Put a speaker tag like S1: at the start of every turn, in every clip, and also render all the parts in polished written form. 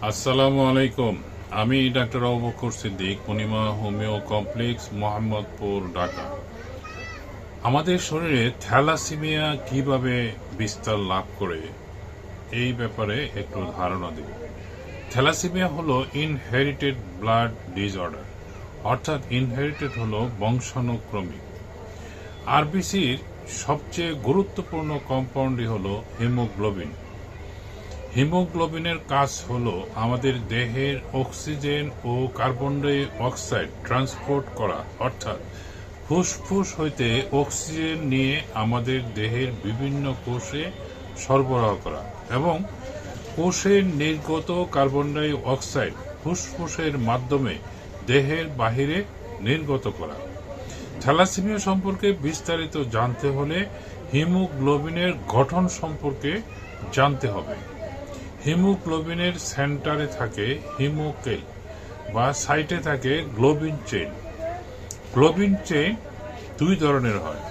S1: আসসালামু আলাইকুম। আমি ডাক্তার আবু বকর সিদ্দিক, পূর্ণিমা হোমিও কমপ্লেক্স, মোহাম্মদপুর, ঢাকা। আমাদের শরীরে থ্যালাসেমিয়া কিভাবে বিস্তার লাভ করে এই ব্যাপারে একটু ধারণা দেব। থ্যালাসেমিয়া হলো ইনহেরিটেড ব্লাড ডিসঅর্ডার, অর্থাৎ ইনহেরিটেড হলো বংশানুক্রমিক। আরবিসির সবচেয়ে গুরুত্বপূর্ণ কম্পাউন্ডই হলো হিমোগ্লোবিন। হিমোগ্লোবিনের কাজ হলো আমাদের দেহের অক্সিজেন ও কার্বন ডাই অক্সাইড ট্রান্সপোর্ট করা, অর্থাৎ ফুসফুস হইতে অক্সিজেন নিয়ে আমাদের দেহের বিভিন্ন কোষে সরবরাহ করা এবং কোষের নির্গত কার্বন ডাই অক্সাইড ফুসফুসের মাধ্যমে দেহের বাহিরে নির্গত করা। থ্যালাসেমিয়া সম্পর্কে বিস্তারিত জানতে হলে হিমোগ্লোবিনের গঠন সম্পর্কে জানতে হবে। হিমোগ্লোবিনের সেন্টারে থাকে হিমোকেল বা সাইটে থাকে গ্লোবিন চেইন। গ্লোবিন চেইন দুই ধরনের হয়,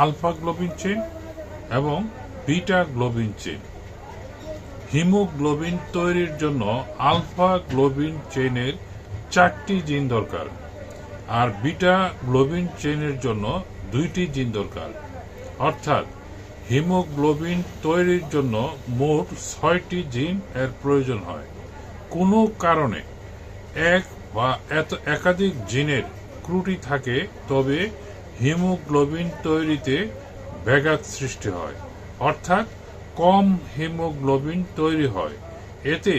S1: আলফা গ্লোবিন চেইন এবং বিটা গ্লোবিন চেইন। হিমোগ্লোবিন তৈরির জন্য আলফা গ্লোবিন চেইনের 4টি জিন দরকার, আর বিটা গ্লোবিন চেইনের জন্য 2টি জিন দরকার। অর্থাৎ হিমোগ্লোবিন তৈরির জন্য মোট 6টি জিন এর প্রয়োজন হয়। কোনো কারণে এক বা একাধিক জিনের ত্রুটি থাকে তবে হিমোগ্লোবিন তৈরিতে ব্যাঘাত সৃষ্টি হয়, অর্থাৎ কম হিমোগ্লোবিন তৈরি হয়। এতে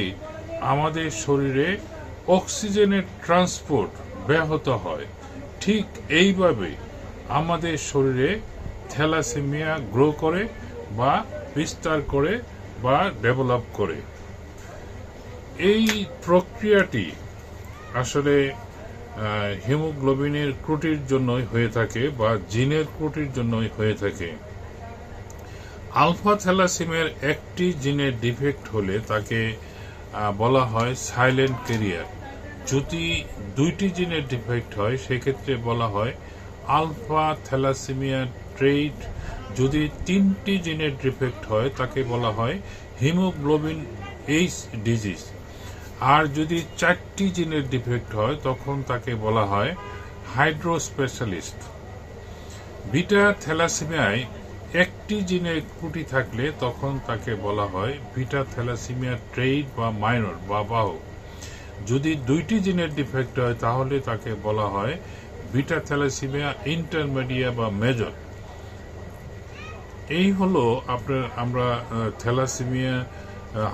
S1: আমাদের শরীরে অক্সিজেনের ট্রান্সপোর্ট ব্যাহত হয়। ঠিক এইভাবে আমাদের শরীরে থ্যালাসেমিয়া গ্রো করে বা বিস্তার করে বা ডেভেলপ করে। এই প্রক্রিয়াটি আসলে হিমোগ্লোবিনের ত্রুটির জন্যই হয়ে থাকে বা জিনের ত্রুটির জন্যই হয়ে থাকে। আলফা থ্যালাসেমিয়ার একটি জিনের ডিফেক্ট হলে তাকে বলা হয় সাইলেন্ট ক্যারিয়ার। যদি 2টি জিনের ডিফেক্ট হয় সেক্ষেত্রে বলা হয় আলফা থ্যালাসেমিয়া ট্রেইট। যদি 3টি জিনের ডিফেক্ট হয় তাকে বলা হয় হিমোগ্লোবিন এইচ ডিজিজ। আর যদি 4টি জিনের ডিফেক্ট হয় তখন তাকে বলা হয় হাইড্রোস্পেশালিস্ট। বিটা থ্যালাসেমিয়ায় একটি জিনের ত্রুটি থাকলে তখন তাকে বলা হয় বিটা থ্যালাসেমিয়া ট্রেইট বা মাইনর বা বাহক। যদি 2টি জিনের ডিফেক্ট হয় তাহলে তাকে বলা হয় বিটা থ্যালাসেমিয়া ইন্টারমিডিয়া বা মেজর। এই হলো আমরা থ্যালাসেমিয়া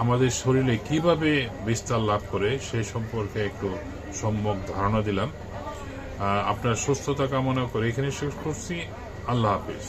S1: আমাদের শরীরে কিভাবে বিস্তার লাভ করে সে সম্পর্কে একটু সম্যক ধারণা দিলাম। আপনার সুস্থতা কামনা করে এখানে শেষ করছি। আল্লাহ হাফিজ।